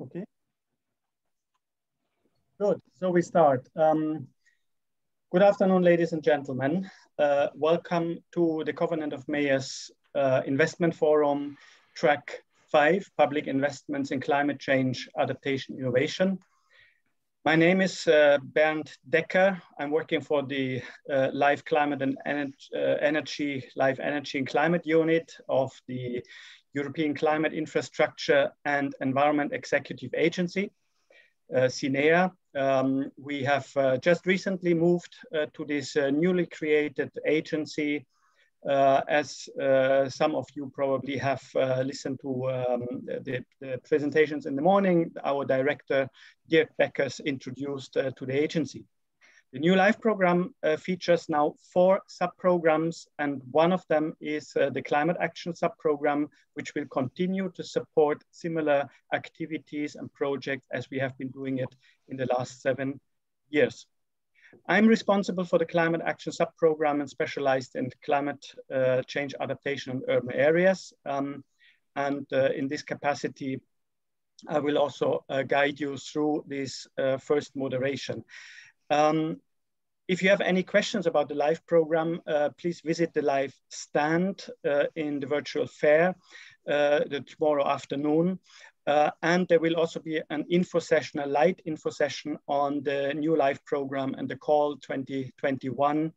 Okay. Good. So we start. Good afternoon, ladies and gentlemen. Welcome to the Covenant of Mayors Investment Forum, Track 5, Public Investments in Climate Change, Adaptation, Innovation. My name is Bernd Decker. I'm working for the LIFE Climate and Energy, LIFE Energy and Climate Unit of the European Climate Infrastructure and Environment Executive Agency, CINEA. We have just recently moved to this newly created agency. As some of you probably have listened to the presentations in the morning, our director, Dirk Beckers, introduced to the agency. The new LIFE program features now 4 sub-programs, and one of them is the Climate Action sub-program, which will continue to support similar activities and projects as we have been doing it in the last 7 years. I'm responsible for the Climate Action sub-program and specialized in climate change adaptation in urban areas. In this capacity, I will also guide you through this first moderation. If you have any questions about the LIFE program, please visit the LIFE stand in the virtual fair tomorrow afternoon. And there will also be an info session, a light info session on the new LIFE program and the call 2021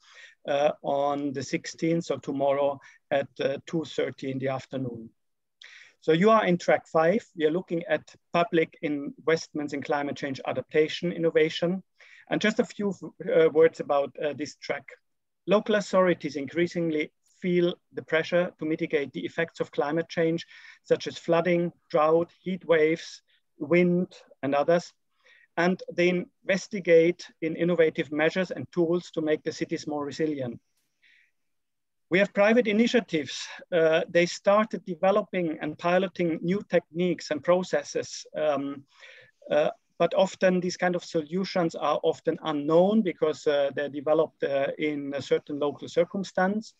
on the 16th, so tomorrow at 2:30 in the afternoon. So you are in track 5. We are looking at public investments in climate change adaptation innovation. And just a few words about this track. Local authorities increasingly feel the pressure to mitigate the effects of climate change, such as flooding, drought, heat waves, wind, and others. And they investigate in innovative measures and tools to make the cities more resilient. We have private initiatives. They started developing and piloting new techniques and processes, but often these kind of solutions are often unknown because they're developed in a certain local circumstance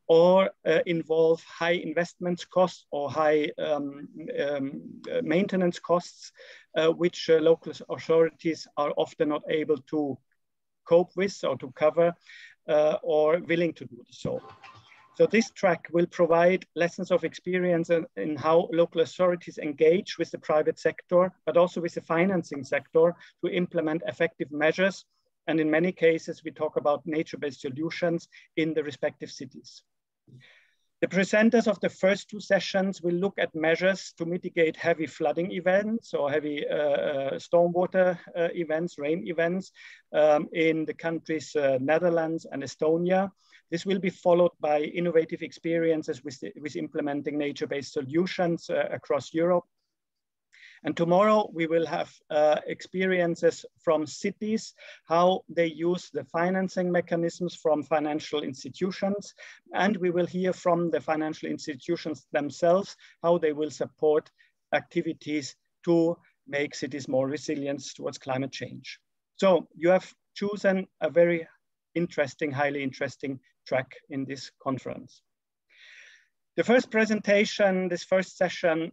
or involve high investment costs or high maintenance costs, which local authorities are often not able to cope with or to cover or willing to do so. So this track will provide lessons of experience in how local authorities engage with the private sector, but also with the financing sector to implement effective measures. And in many cases, we talk about nature-based solutions in the respective cities. The presenters of the first 2 sessions will look at measures to mitigate heavy flooding events or heavy stormwater events, rain events in the countries Netherlands and Estonia. This will be followed by innovative experiences with implementing nature-based solutions across Europe. And tomorrow we will have experiences from cities, how they use the financing mechanisms from financial institutions. And we will hear from the financial institutions themselves, how they will support activities to make cities more resilient towards climate change. So you have chosen a very interesting, highly interesting track in this conference. The first presentation, this first session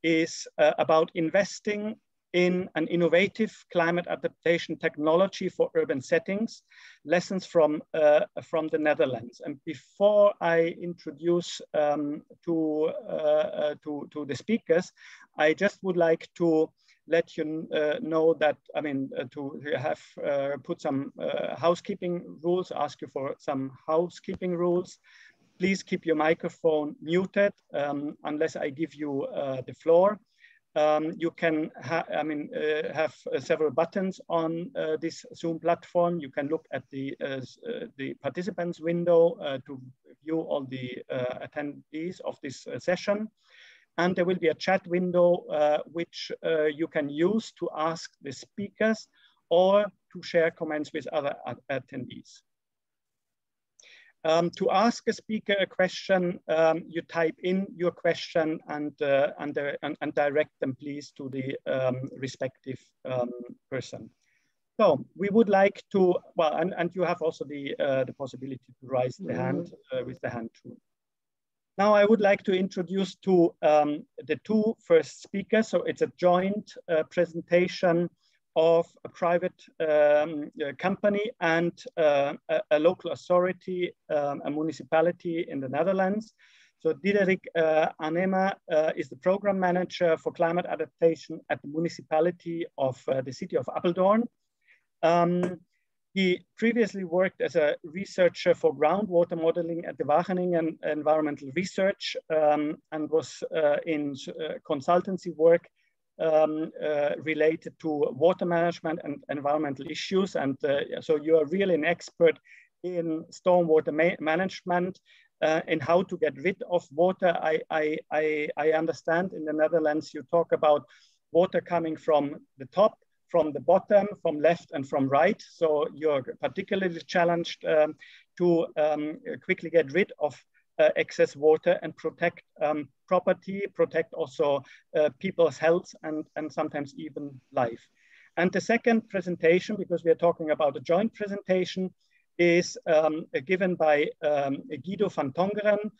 is about investing in an innovative climate adaptation technology for urban settings, lessons from the Netherlands. And before I introduce to the speakers, I just would like to let you know that, to have put some housekeeping rules, ask you for some housekeeping rules. Please keep your microphone muted unless I give you the floor. You can have several buttons on this Zoom platform. You can look at the participants window to view all the attendees of this session. And there will be a chat window which you can use to ask the speakers or to share comments with other attendees. To ask a speaker a question, you type in your question and direct them please to the respective person. So we would like to, and you have also the possibility to raise the hand with the hand tool. Now I would like to introduce the two first speakers. So it's a joint presentation of a private company and a local authority, a municipality in the Netherlands. So Diederik Anema is the program manager for climate adaptation at the municipality of the city of Apeldoorn. He previously worked as a researcher for groundwater modeling at the Wageningen Environmental Research and was in consultancy work related to water management and environmental issues. And so you are really an expert in stormwater management and how to get rid of water. I understand in the Netherlands you talk about water coming from the top, from the bottom, from left and from right. So you're particularly challenged to quickly get rid of excess water and protect property, protect also people's health and sometimes even life. And the second presentation, because we are talking about a joint presentation, is given by Guido van Tongren.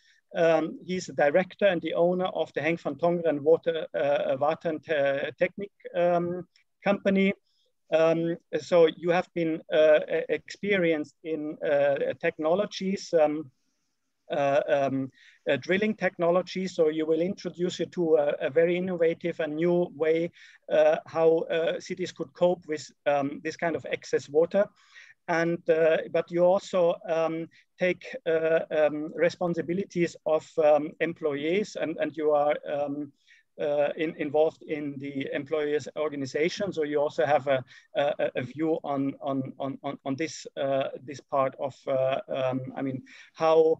He's the director and the owner of the Henk van Tongren Water and Techniek company. So you have been experienced in technologies, drilling technology. So you will introduce you to a very innovative and new way how cities could cope with this kind of excess water. And but you also take responsibilities of employees, and you are involved in the employees organization. So you also have a view on this this part of I mean how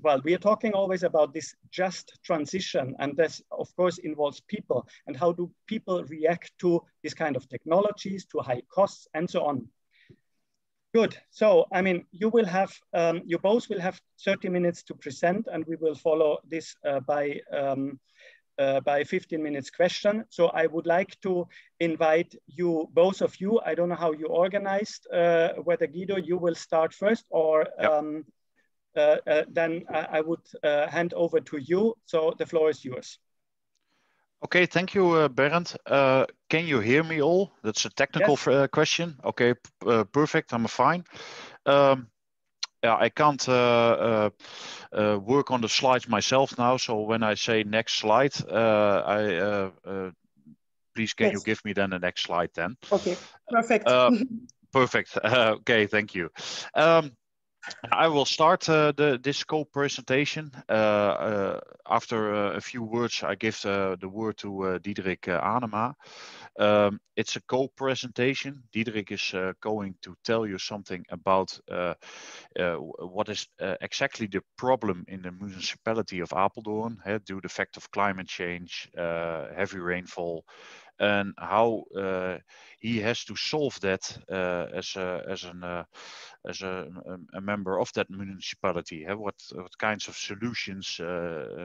well, we are talking always about this just transition, and this of course involves people, and how do people react to this kind of technologies, to high costs and so on. Good. So, I mean, you will have, you both will have 30 minutes to present, and we will follow this by 15 minutes question. So I would like to invite you, both of you. I don't know how you organized, whether Guido, you will start first, or then I would hand over to you. So the floor is yours. Okay, thank you, Bernd. Can you hear me all? That's a technical question. Okay, perfect, I'm fine. Yeah, I can't work on the slides myself now, so when I say next slide, please can you give me then the next slide then? Okay, perfect. Perfect, okay, thank you. I will start this co-presentation. After a few words, I give the word to Diederik Anema. It's a co-presentation. Diederik is going to tell you something about what is exactly the problem in the municipality of Apeldoorn due to the effect of climate change, heavy rainfall, and how he has to solve that as a member of that municipality. What kinds of solutions,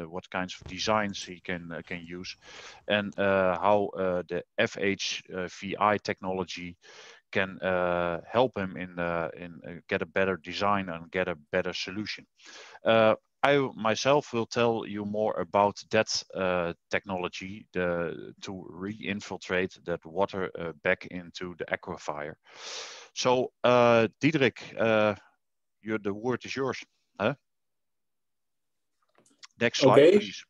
what kinds of designs he can use, and how the FHVI technology can help him in get a better design and get a better solution. I myself will tell you more about that technology to re-infiltrate that water back into the aquifer. So, Diederik, the word is yours. Huh? Next slide, please.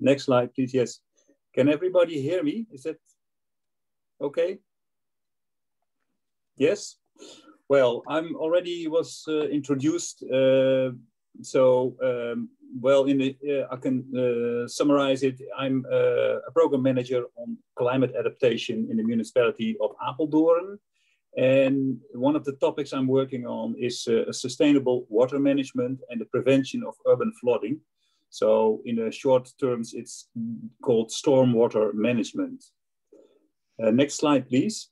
Next slide, please. Yes. Can everybody hear me? Is it okay? Yes. Well, I'm already was introduced. Well, I can summarize it. I'm a program manager on climate adaptation in the municipality of Apeldoorn. And one of the topics I'm working on is sustainable water management and the prevention of urban flooding. So in short terms, it's called stormwater management. Next slide, please.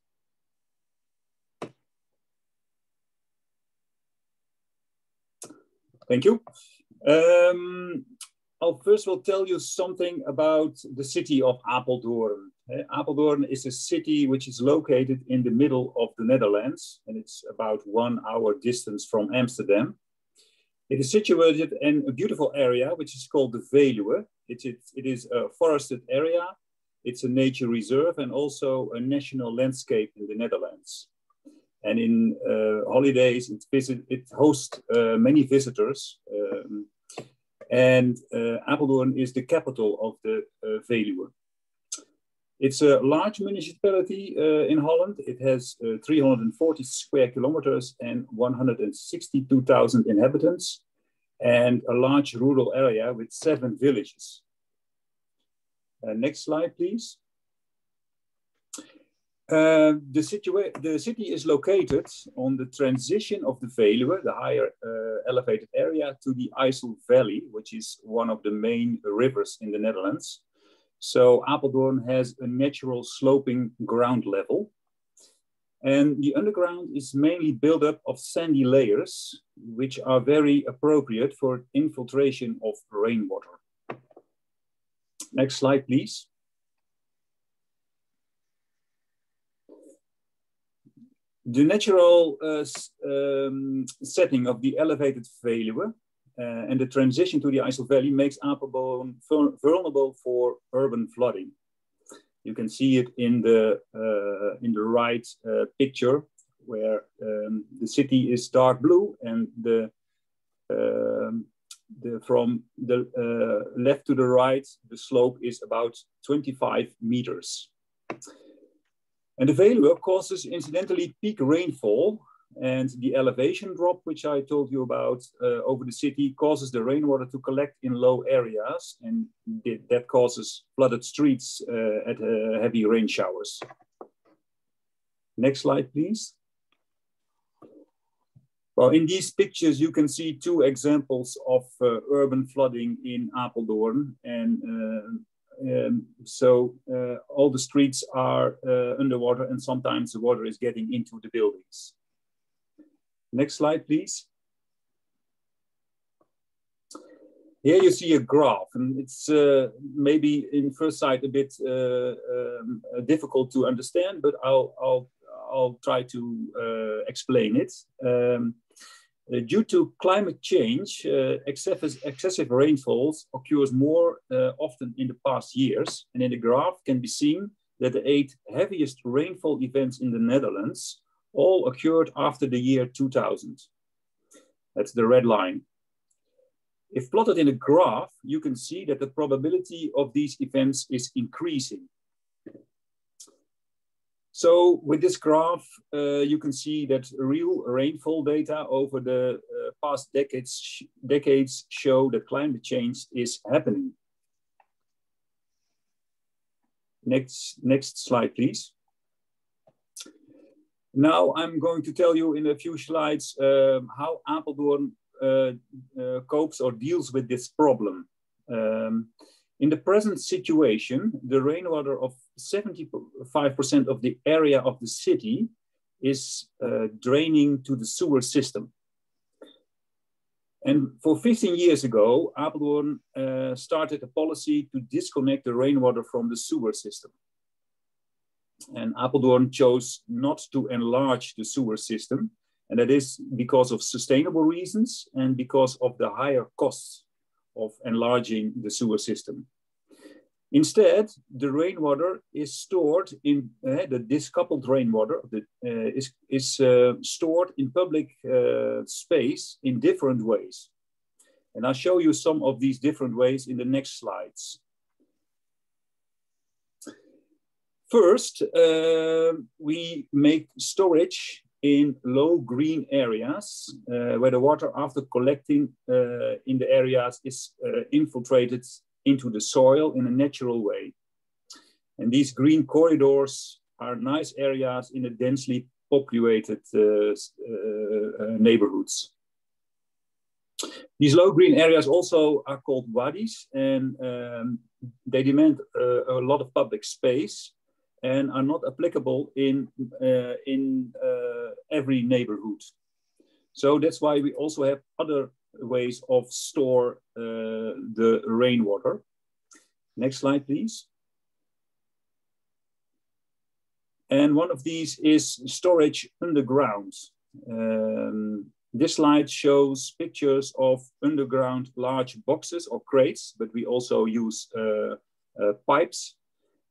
Thank you. I'll first of all tell you something about the city of Apeldoorn. Apeldoorn is a city which is located in the middle of the Netherlands, and it's about 1 hour distance from Amsterdam. It is situated in a beautiful area, which is called the Veluwe. It is a forested area. It's a nature reserve and also a national landscape in the Netherlands. And in holidays, it hosts many visitors. Apeldoorn is the capital of the Veluwe. It's a large municipality in Holland. It has 340 square kilometers and 162,000 inhabitants, and a large rural area with 7 villages. Next slide, please. The city is located on the transition of the Veluwe, the higher elevated area, to the IJssel Valley, which is one of the main rivers in the Netherlands. So Apeldoorn has a natural sloping ground level. And the underground is mainly built up of sandy layers, which are very appropriate for infiltration of rainwater. Next slide, please. The natural setting of the elevated Veluwe and the transition to the IJssel Valley makes Apeldoorn vulnerable for urban flooding. You can see it in the right picture, where the city is dark blue, and from the left to the right, the slope is about 25 meters. And the Veluwe causes incidentally peak rainfall, and the elevation drop, which I told you about over the city, causes the rainwater to collect in low areas, and that causes flooded streets at heavy rain showers. Next slide, please. Well, in these pictures, you can see 2 examples of urban flooding in Apeldoorn, and all the streets are underwater, and sometimes the water is getting into the buildings. Next slide, please. Here you see a graph, and it's maybe in first sight a bit difficult to understand, but I'll try to explain it. Due to climate change, excessive rainfalls occurs more often in the past years, and in the graph can be seen that the 8 heaviest rainfall events in the Netherlands all occurred after the year 2000. That's the red line. If plotted in a graph, you can see that the probability of these events is increasing. So with this graph, you can see that real rainfall data over the past decades show that climate change is happening. Next slide, please. Now I'm going to tell you in a few slides how Apeldoorn copes or deals with this problem. In the present situation, the rainwater of 75% of the area of the city is draining to the sewer system. And for 15 years ago, Apeldoorn started a policy to disconnect the rainwater from the sewer system. And Apeldoorn chose not to enlarge the sewer system, and that is because of sustainable reasons and because of the higher costs of enlarging the sewer system. Instead, the rainwater is stored in the discoupled rainwater is stored in public space in different ways. And I'll show you some of these different ways in the next slides. First, we make storage in low green areas where the water, after collecting in the areas, is infiltrated into the soil in a natural way. And these green corridors are nice areas in the densely populated neighborhoods. These low green areas also are called wadis, and they demand a lot of public space and are not applicable in every neighborhood. So that's why we also have other ways of store the rainwater. Next slide, please. And one of these is storage underground. This slide shows pictures of underground large boxes or crates, but we also use pipes.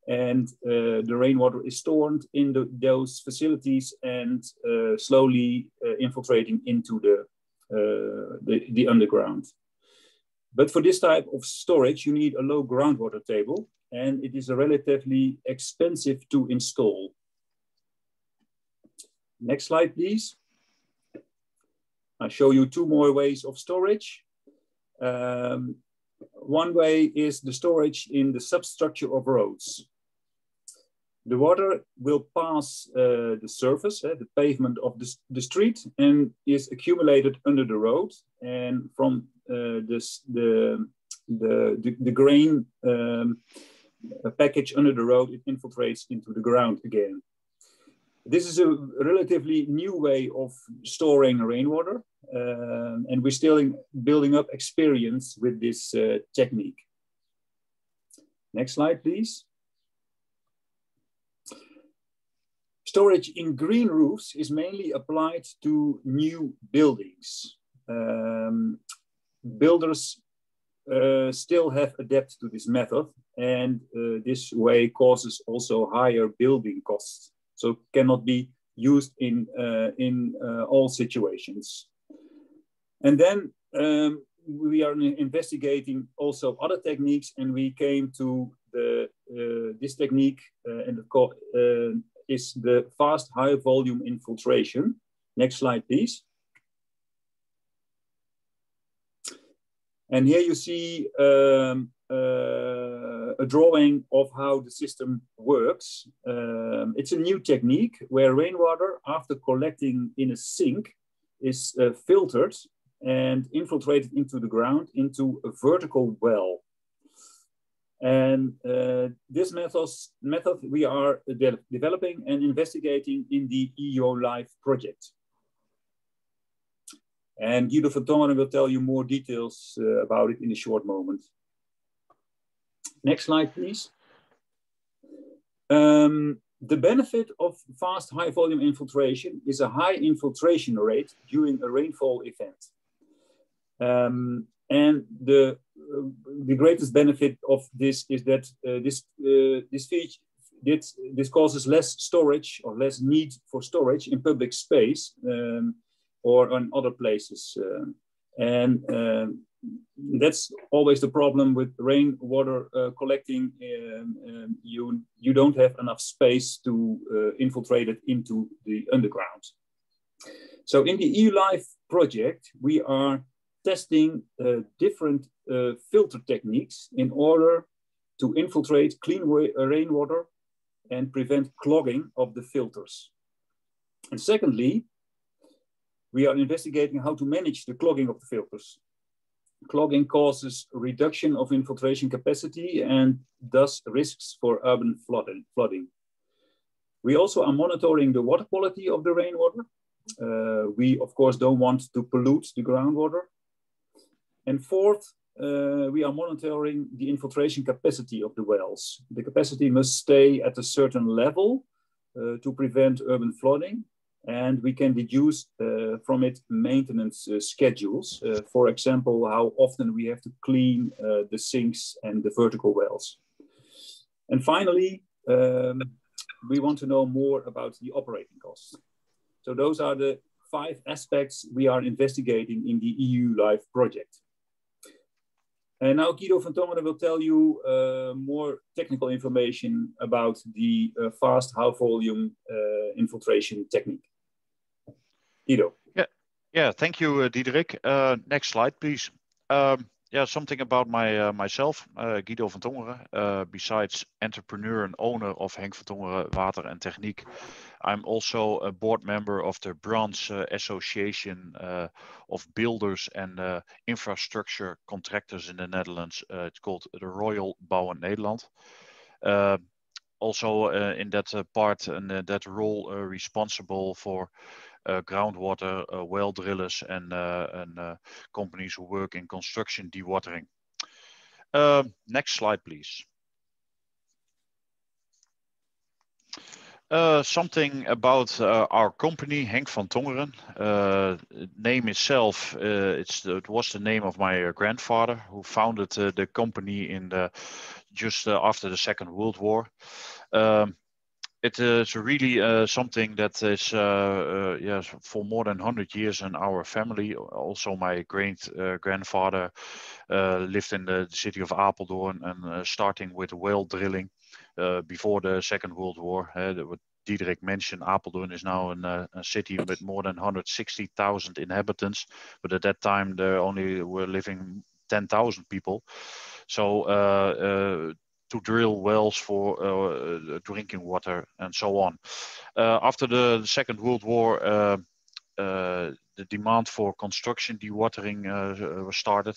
And the rainwater is stored in those facilities and slowly infiltrating into the underground. But for this type of storage, you need a low groundwater table, and it is relatively expensive to install. Next slide, please. I'll show you two more ways of storage. One way is the storage in the substructure of roads. The water will pass the surface, the pavement of the street, and is accumulated under the road. And from the grain package under the road, it infiltrates into the ground again. This is a relatively new way of storing rainwater, and we're still building up experience with this technique. Next slide, please. Storage in green roofs is mainly applied to new buildings. Builders still have adapted to this method, and this way causes also higher building costs. So cannot be used in all situations. And then we are investigating also other techniques, and we came to this technique, and is the fast high volume infiltration. Next slide, please. And here you see a drawing of how the system works. It's a new technique where rainwater, after collecting in a sink, is filtered and infiltrated into the ground into a vertical well. And this method we are developing and investigating in the EU LIFE project. And Guido van Tongren will tell you more details about it in a short moment. Next slide, please. The benefit of fast high volume infiltration is a high infiltration rate during a rainfall event. And the greatest benefit of this is that this causes less storage or less need for storage in public space or on other places. That's always the problem with rainwater collecting. You don't have enough space to infiltrate it into the underground. So in the EU LIFE project, we are testing different filter techniques in order to infiltrate clean rainwater and prevent clogging of the filters. And secondly, we are investigating how to manage the clogging of the filters. Clogging causes a reduction of infiltration capacity and thus risks for urban flooding. We also are monitoring the water quality of the rainwater. We, of course, don't want to pollute the groundwater. And fourth, we are monitoring the infiltration capacity of the wells. The capacity must stay at a certain level to prevent urban flooding. And we can deduce from it maintenance schedules. For example, how often we have to clean the sinks and the vertical wells. And finally, we want to know more about the operating costs. So those are the 5 aspects we are investigating in the EU LIFE project. And now Guido van Tongren will tell you more technical information about the fast high volume infiltration technique. Guido. Yeah, thank you, Diederik. Next slide, please. Yeah, something about myself, Guido van Tongren. Besides entrepreneur and owner of Henk van Tongren Water en Techniek, I'm also a board member of the branch association of builders and infrastructure contractors in the Netherlands. It's called the Royal Bouwen Nederland. Also in that part and that role responsible for groundwater well drillers and companies who work in construction dewatering. Next slide, please. Something about our company, Henk van Tongren. Name itself, it was the name of my grandfather, who founded the company in just after the Second World War. It is really something that is yes, for more than 100 years in our family. Also, my grandfather lived in the city of Apeldoorn, and starting with well drilling before the Second World War. What Diederik mentioned, Apeldoorn is now a city with more than 160,000 inhabitants, but at that time there only were living 10,000 people. So to drill wells for drinking water and so on. After the Second World War, the demand for construction dewatering was started.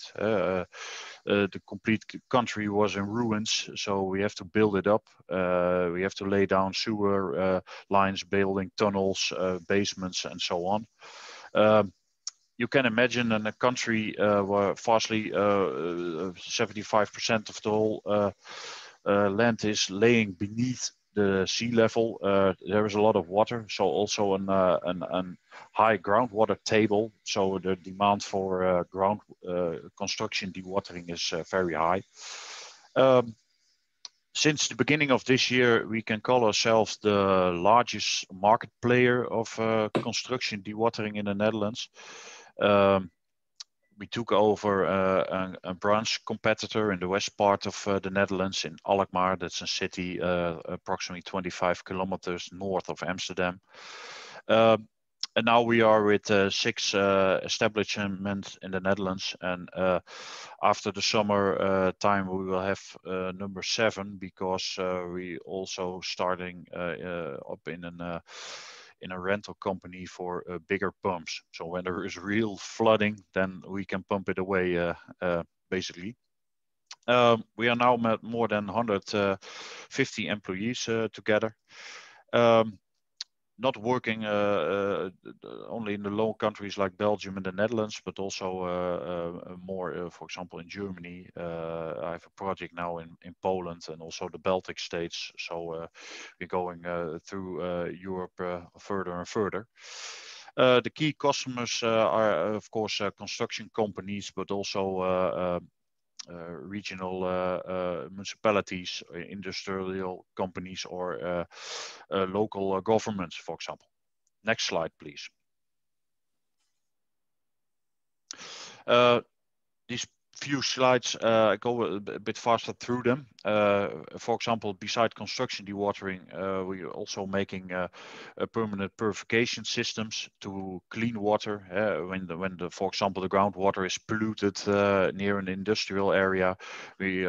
The complete country was in ruins, so we have to build it up. We have to lay down sewer lines, building tunnels, basements, and so on. You can imagine in a country where vastly 75% of the whole land is laying beneath the sea level. There is a lot of water, so also an high groundwater table. So the demand for ground construction dewatering is very high. Since the beginning of this year, we can call ourselves the largest market player of construction dewatering in the Netherlands. We took over a branch competitor in the west part of the Netherlands, in Alkmaar. That's a city approximately 25 kilometers north of Amsterdam. And now we are with 6 establishments in the Netherlands. And after the summer time, we will have number 7, because we also starting up in a rental company for bigger pumps. So when there is real flooding, then we can pump it away, basically. We are now at more than 150 employees together. Not working only in the low countries like Belgium and the Netherlands, but also more, for example, in Germany. I have a project now in Poland and also the Baltic states. So we're going through Europe further and further. The key customers are, of course, construction companies, but also regional municipalities, industrial companies, or local governments, for example. Next slide, please. These few slides, I go a bit faster through them. For example, beside construction dewatering, we are also making permanent purification systems to clean water. When for example, the groundwater is polluted near an industrial area, we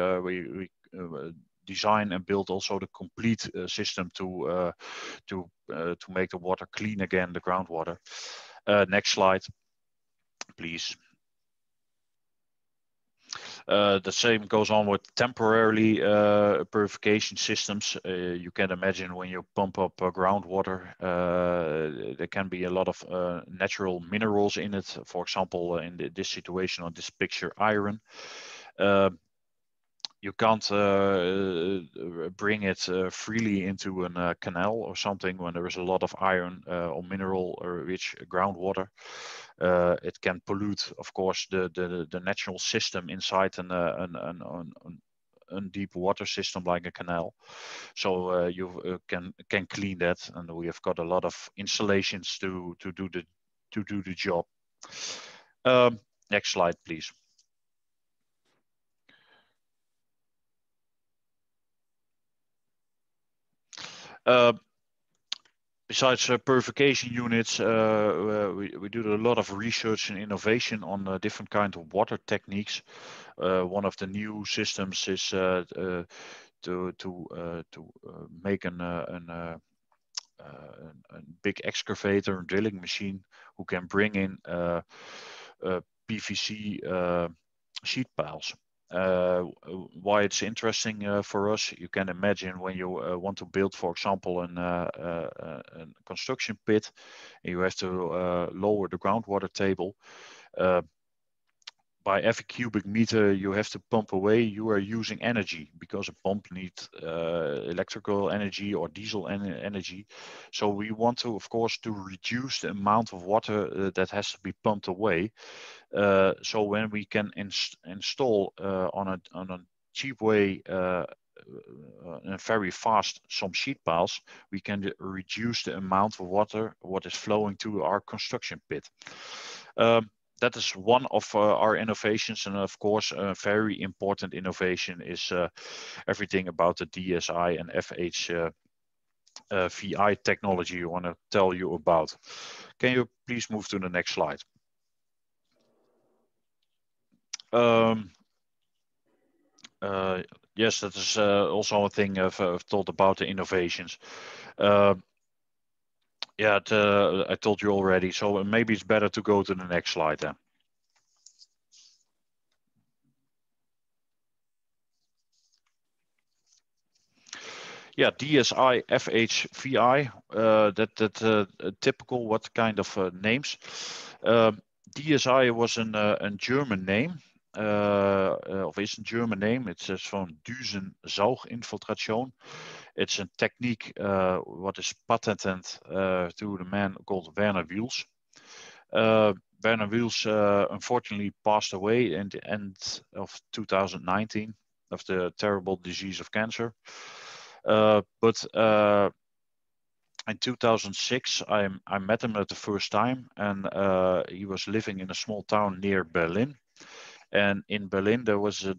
design and build also the complete system to make the water clean again, the groundwater. Next slide, please. The same goes on with temporarily purification systems. You can imagine when you pump up groundwater, there can be a lot of natural minerals in it. For example, in this situation on this picture, iron. You can't bring it freely into a canal or something when there is a lot of iron or mineral or rich groundwater. It can pollute, of course, the natural system inside a deep water system like a canal. So you can clean that, and we have got a lot of installations to do the job. Next slide, please. Besides purification units, we do a lot of research and innovation on different kinds of water techniques. One of the new systems is to make a big excavator and drilling machine who can bring in PVC sheet piles. Why it's interesting for us, you can imagine when you want to build, for example, a construction pit, you have to lower the groundwater table. by every cubic meter you have to pump away, you are using energy, because a pump needs electrical energy or diesel energy. So we want to, of course, to reduce the amount of water that has to be pumped away. So when we can install on a cheap way and very fast some sheet piles, we can reduce the amount of water what is flowing to our construction pit. That is one of our innovations, and of course a very important innovation is everything about the DSI and FHVI technology I want to tell you about. Can you please move to the next slide? Yes, that is also a thing I've told about the innovations. Yeah, I told you already, so maybe it's better to go to the next slide then. Yeah, DSI, FHVI, typical what kind of names. DSI was a German name, of is a German name. It says from Düsensauginfiltration. It's a technique what is patented to the man called Werner Wiels. Werner Wiels unfortunately passed away at the end of 2019 of the terrible disease of cancer. But in 2006, I met him at the first time, and he was living in a small town near Berlin. And in Berlin, there was a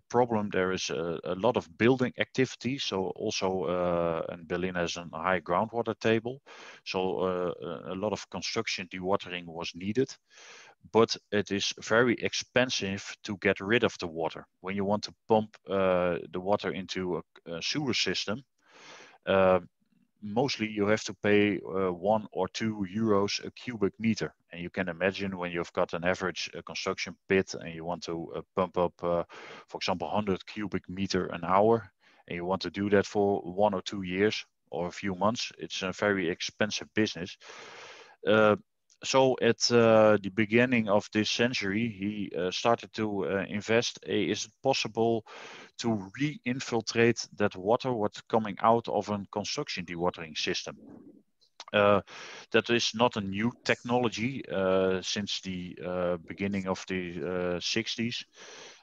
problem. There is a lot of building activity. So also, and Berlin has a high groundwater table. So a lot of construction dewatering was needed. But it is very expensive to get rid of the water. When you want to pump the water into a sewer system, mostly you have to pay 1 or 2 euros a cubic meter. And you can imagine when you've got an average construction pit and you want to pump up, for example, 100 cubic meter an hour, and you want to do that for 1 or 2 years or a few months, it's a very expensive business. So at the beginning of this century, he started to invest. Is it possible to re-infiltrate that water what's coming out of a construction dewatering system? That is not a new technology. Since the beginning of the 60s.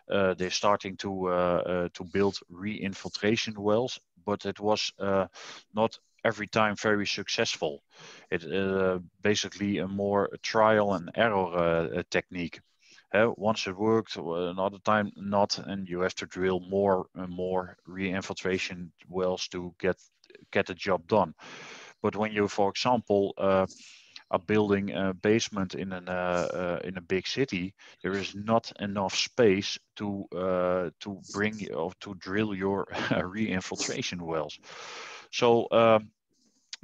They're starting to build re-infiltration wells, but it was not every time very successful. It basically a more trial and error technique. Once it worked, another time not, and you have to drill more and more re-infiltration wells to get the job done. But when you, for example, are building a basement in a big city, there is not enough space to bring or to drill your re-infiltration wells. So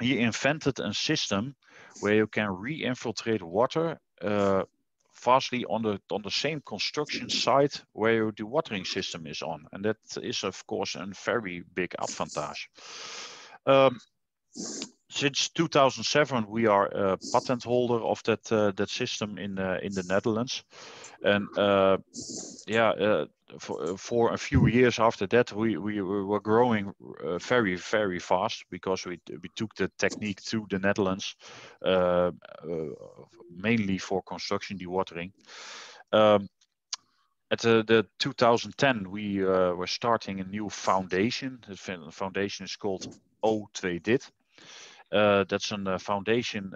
he invented a system where you can re-infiltrate water fastly on the same construction site where your dewatering system is on, and that is of course a very big advantage. Since 2007, we are a patent holder of that system in the Netherlands, and for a few years after that, we were growing very, very fast because we took the technique to the Netherlands, mainly for construction dewatering. At the 2010, we were starting a new foundation. The foundation is called O2DIT. That's a foundation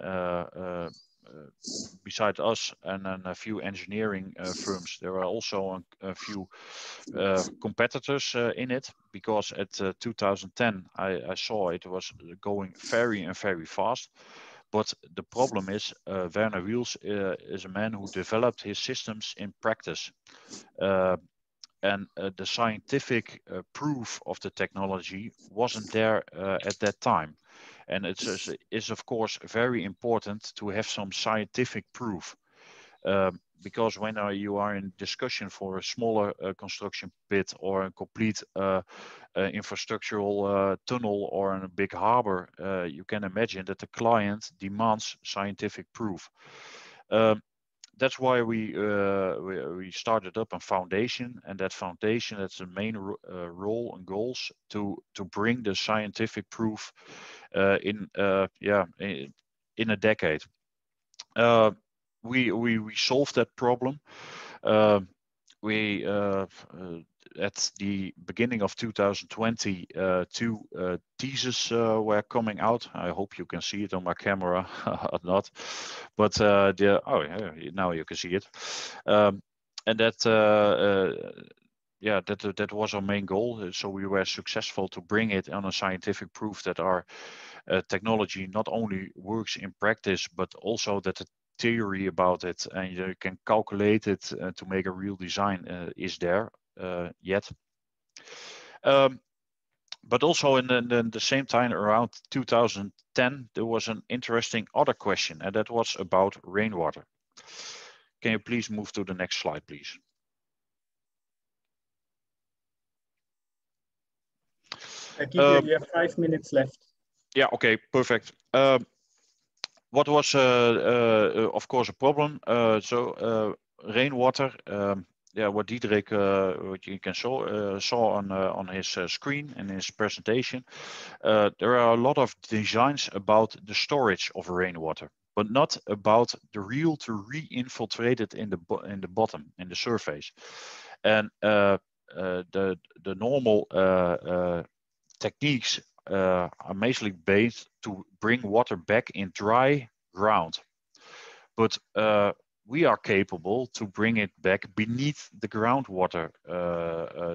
beside us and then a few engineering firms. There are also a few competitors in it, because at 2010 I saw it was going very fast. But the problem is Werner Wiels is a man who developed his systems in practice. And the scientific proof of the technology wasn't there at that time. And it is of course very important to have some scientific proof, because when you are in discussion for a smaller construction pit or a complete infrastructural tunnel or in a big harbor, you can imagine that the client demands scientific proof. that's why we started up a foundation, and that foundation, that's the main role and goals to bring the scientific proof in a decade. We solved that problem. At the beginning of 2020, two theses were coming out. I hope you can see it on my camera or not, but now you can see it. And that that was our main goal. So we were successful to bring it on a scientific proof that our technology not only works in practice, but also that the theory about it and you can calculate it to make a real design is there yet. But also in the same time, around 2010, there was an interesting other question, and that was about rainwater. Can you please move to the next slide, please? Guido, you have 5 minutes left. Yeah, okay, perfect. What was, of course, a problem? Rainwater, what Diederik, what you can saw on his screen in his presentation, there are a lot of designs about the storage of rainwater, but not about the real to re-infiltrate it in the bottom, in the surface. And the normal techniques are mainly based to bring water back in dry ground, but we are capable to bring it back beneath the groundwater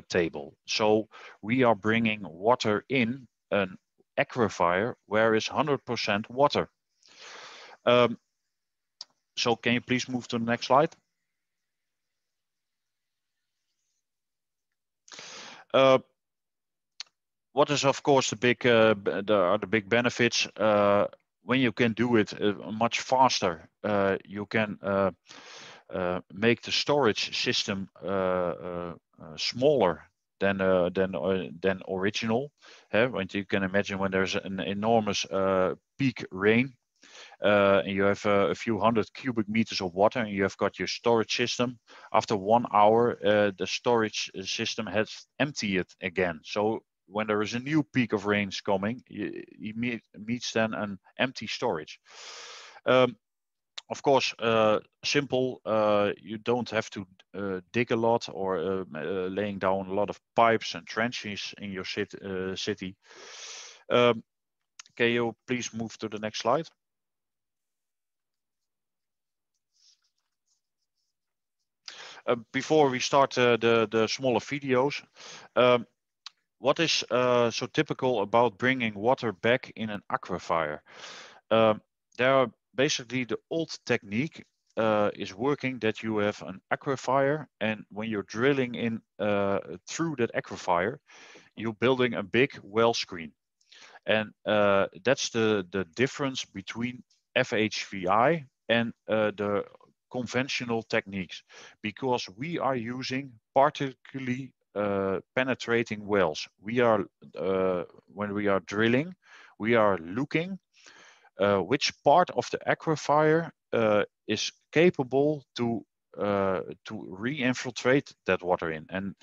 table. So we are bringing water in an aquifer where is 100% water. So can you please move to the next slide? What is, of course, the big benefits? When you can do it much faster, you can make the storage system smaller than original. When you can imagine when there's an enormous peak rain, and you have a few hundred cubic meters of water, and you have got your storage system. After 1 hour, the storage system has emptied it again. So when there is a new peak of rains coming, you meets then an empty storage. Of course, simple. You don't have to dig a lot or laying down a lot of pipes and trenches in your city. Can you please move to the next slide? Before we start the smaller videos, what is so typical about bringing water back in an aquifer? There are basically the old technique is working that you have an aquifer, and when you're drilling in through that aquifer, you're building a big well screen. And that's the difference between FHVI and the conventional techniques, because we are using particularly penetrating wells. We are when we are drilling, we are looking which part of the aquifer is capable to re-infiltrate that water in. And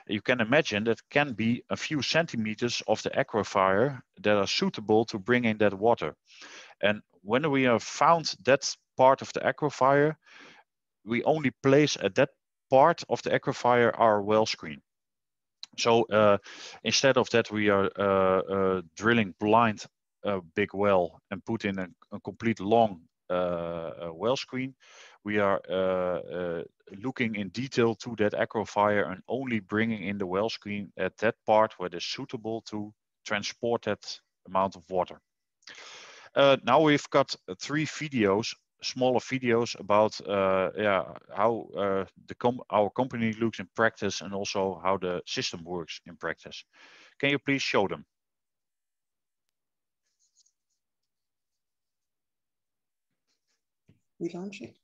you can imagine that can be a few centimeters of the aquifer that are suitable to bring in that water. And when we have found that part of the aquifer, we only place at that part of the aquifer our well screen. So instead of that, we are drilling blind a big well and put in a complete long well screen. We are looking in detail to that aquifer and only bringing in the well screen at that part where it is suitable to transport that amount of water. Now we've got 3 videos, smaller videos about how our company looks in practice and also how the system works in practice. Can you please show them? We launch it.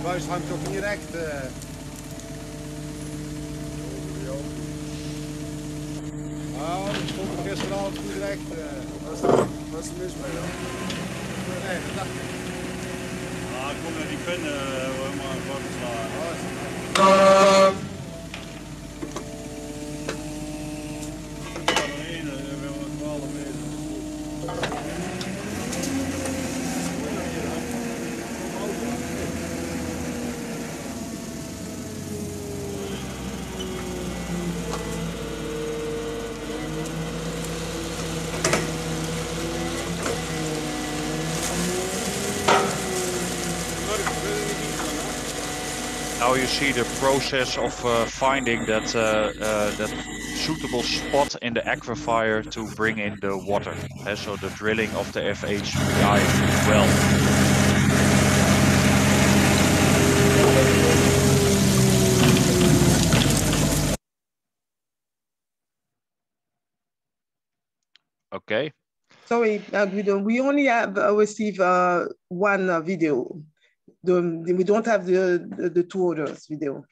buis hangt ook niet recht. Nou, dat stond er gisteravond goed recht. Wat is er mis mee dan? Nee, dat dacht ik. Ah, ik kom naar die pen maar wat slaan. Now you see the process of finding that that suitable spot in the aquifer to bring in the water. So the drilling of the FHVI well. Okay. Sorry, Guido, we only have received one video. We don't have the two others video.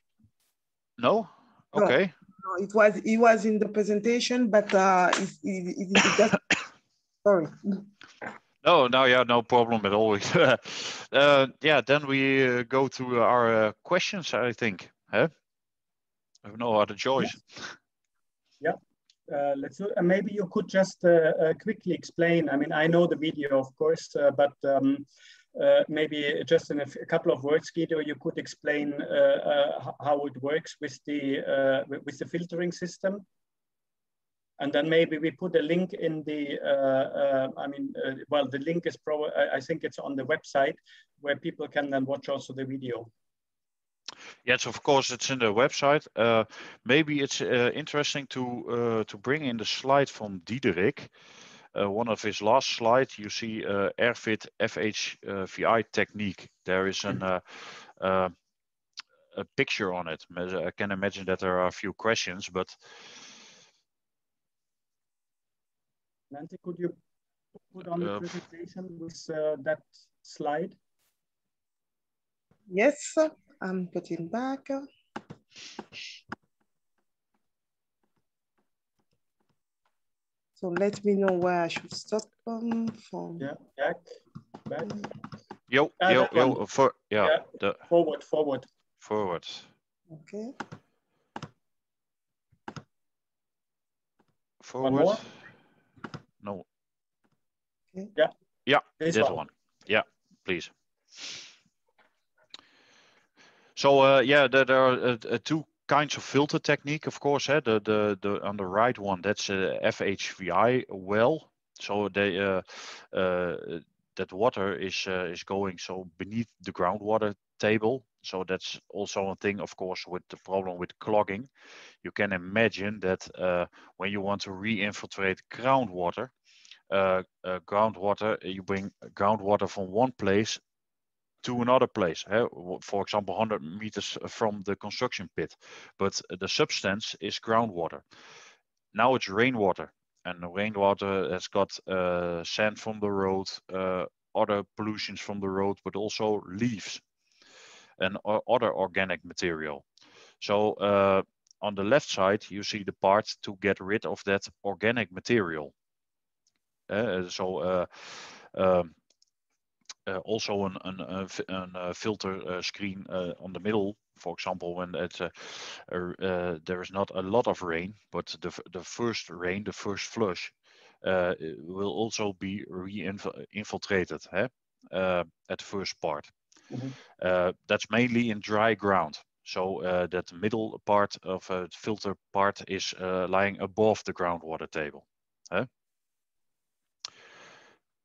No? Okay. No, it was in the presentation, but it doesn't. Sorry. No, yeah, no problem at all. Yeah, then we go to our questions, I think. Huh? I have no other choice. Yeah. Let's maybe you could just quickly explain. I mean, I know the video, of course, but maybe just in a couple of words, Guido, you could explain how it works with the filtering system, and then maybe we put a link in the. Well, the link is probably. I think it's on the website where people can then watch also the video. Yes, of course, it's in the website. Maybe it's interesting to bring in the slide from Diederik. One of his last slides, you see AERFIT FHVI technique. There is a picture on it. I can imagine that there are a few questions, but Nancy, could you put on the presentation with that slide? Yes, I'm putting back. So let me know where I should stop from. Yeah, back. Yo, forward. Okay. Forward. No. Okay. Yeah, this one. Yeah, please. So yeah, there are two kinds of filter technique, of course. The on the right one, that's FHVI well. So they that water is going so beneath the groundwater table. So that's also a thing, of course, with the problem with clogging. You can imagine that when you want to re-infiltrate groundwater, you bring groundwater from one place to another place, for example, 100 meters from the construction pit, but the substance is groundwater. Now it's rainwater, and the rainwater has got sand from the road, other pollutions from the road, but also leaves and other organic material. So on the left side, you see the part to get rid of that organic material. Also a filter screen on the middle, for example, when there is not a lot of rain, but the first rain, the first flush, will also be re-infiltrated at the first part. Mm-hmm. That's mainly in dry ground. So that middle part of the filter part is lying above the groundwater table. I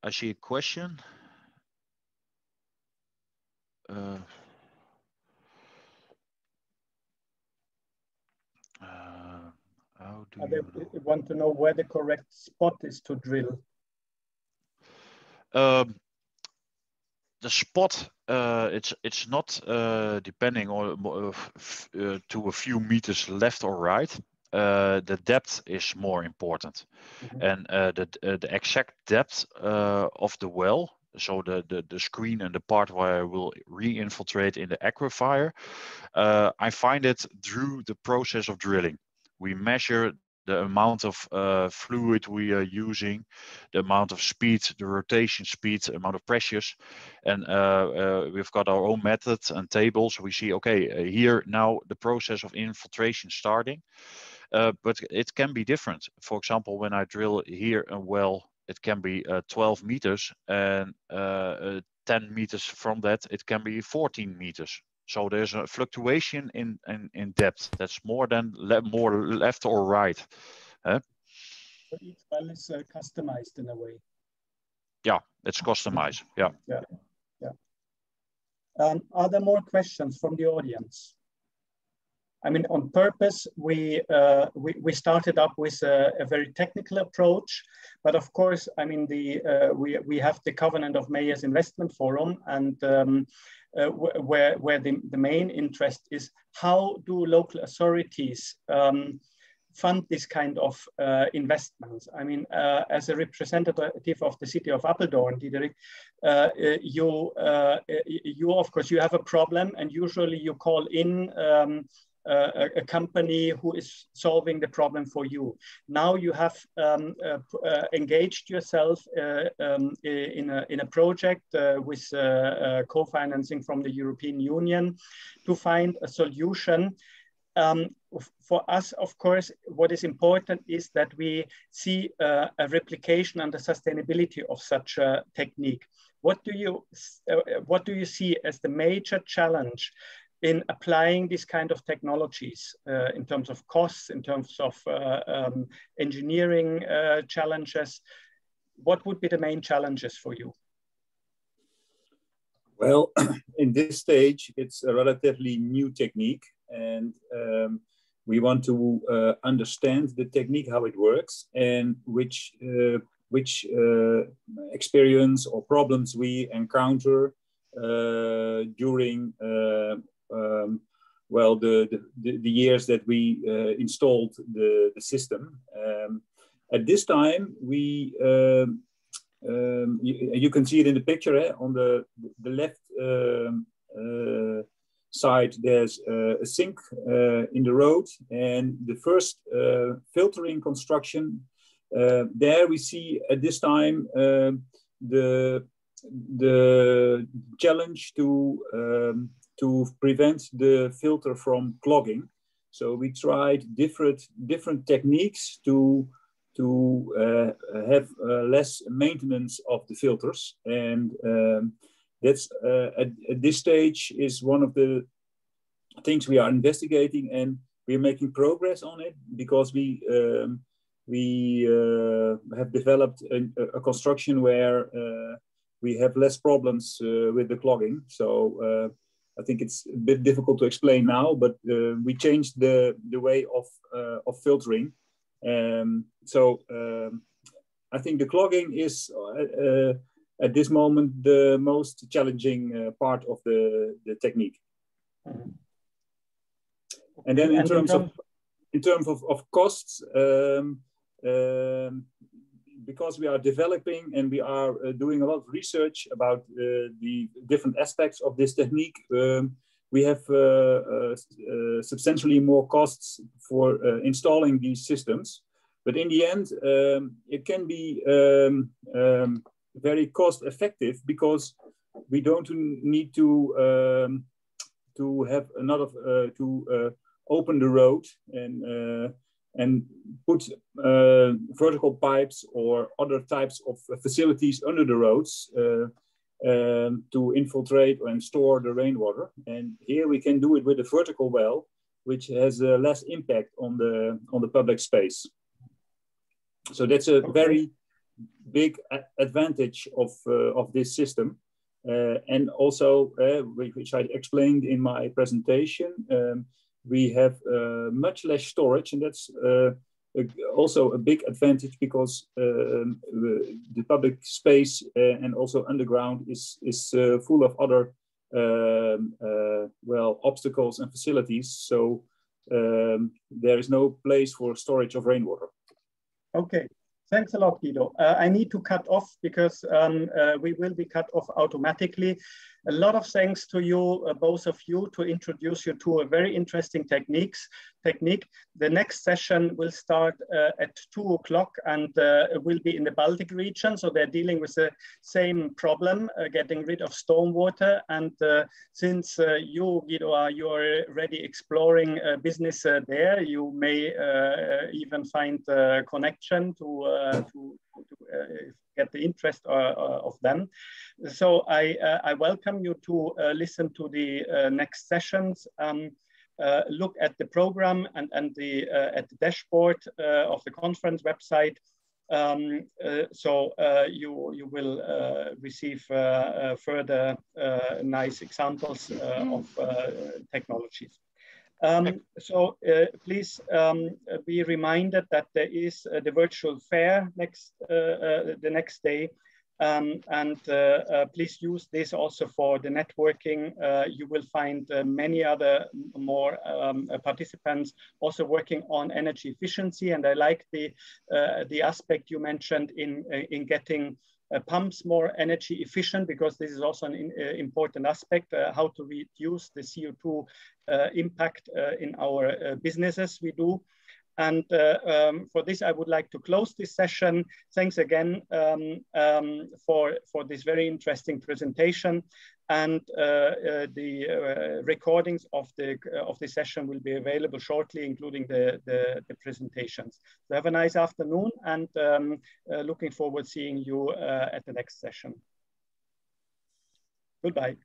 see a question. How do you want to know where the correct spot is to drill? The spot, it's not depending on to a few meters left or right. The depth is more important, mm-hmm. And the exact depth of the well so the screen and the part where I will re-infiltrate in the aquifer, I find it through the process of drilling. We measure the amount of fluid we are using, the amount of speed, the rotation speed, amount of pressures, and we've got our own methods and tables. We see, okay, here now the process of infiltration starting, but it can be different. For example, when I drill here a well, it can be 12 meters, and 10 meters from that, it can be 14 meters. So there's a fluctuation in depth. That's more than more left or right. So each well is customized in a way. Yeah, it's customized. Yeah. Yeah. Yeah. Are there more questions from the audience? I mean, on purpose, we started up with a very technical approach, but of course, I mean, we have the Covenant of Mayors Investment Forum, and where the main interest is how do local authorities fund this kind of investments. I mean, as a representative of the city of Apeldoorn, Diederik, you of course, you have a problem, and usually you call in a company who is solving the problem for you. Now you have engaged yourself in a project with co-financing from the European Union to find a solution. For us, of course, what is important is that we see a replication and the sustainability of such a technique. What do you see as the major challenge in applying this kind of technologies in terms of costs, in terms of engineering challenges? What would be the main challenges for you? Well, in this stage, it's a relatively new technique, and we want to understand the technique, how it works, and which experience or problems we encounter during well, the years that we installed the system. At this time, we you can see it in the picture on the left side. There's a sink in the road, and the first filtering construction. There we see at this time the challenge to prevent the filter from clogging. So we tried different techniques to have less maintenance of the filters, and that's at this stage is one of the things we are investigating, and we're making progress on it because we have developed a construction where we have less problems with the clogging. So I think it's a bit difficult to explain now, but we changed the way of filtering. So I think the clogging is at this moment the most challenging part of the technique. Mm-hmm. And then in terms of costs, because we are developing and we are doing a lot of research about the different aspects of this technique, we have substantially more costs for installing these systems. But in the end, it can be very cost effective because we don't need to have another to open the road and put vertical pipes or other types of facilities under the roads to infiltrate and store the rainwater. And here we can do it with a vertical well, which has less impact on the public space. So that's a very big advantage of this system. And also, which I explained in my presentation, we have much less storage, and that's also a big advantage because the public space and also underground is full of other well, obstacles and facilities. So there is no place for storage of rainwater. Okay, Thanks a lot, Guido. I need to cut off because we will be cut off automatically. A lot of thanks to you, both of you, to introduce you to a very interesting technique. The next session will start at 2 o'clock and will be in the Baltic region. So they're dealing with the same problem, getting rid of stormwater. And since you, Guido, you're already exploring business there, you may even find a connection to get the interest of them. So I welcome you to listen to the next sessions. Look at the program and at the dashboard of the conference website. So you will receive further nice examples of technologies. So please be reminded that there is the virtual fair the next day. Please use this also for the networking. You will find many other more participants also working on energy efficiency. And I like the aspect you mentioned in getting pumps more energy efficient, because this is also an important aspect, how to reduce the CO2 impact in our businesses we do. And for this, I would like to close this session. Thanks again for this very interesting presentation. And the recordings of the session will be available shortly, including the presentations. So have a nice afternoon, and looking forward to seeing you at the next session. Goodbye.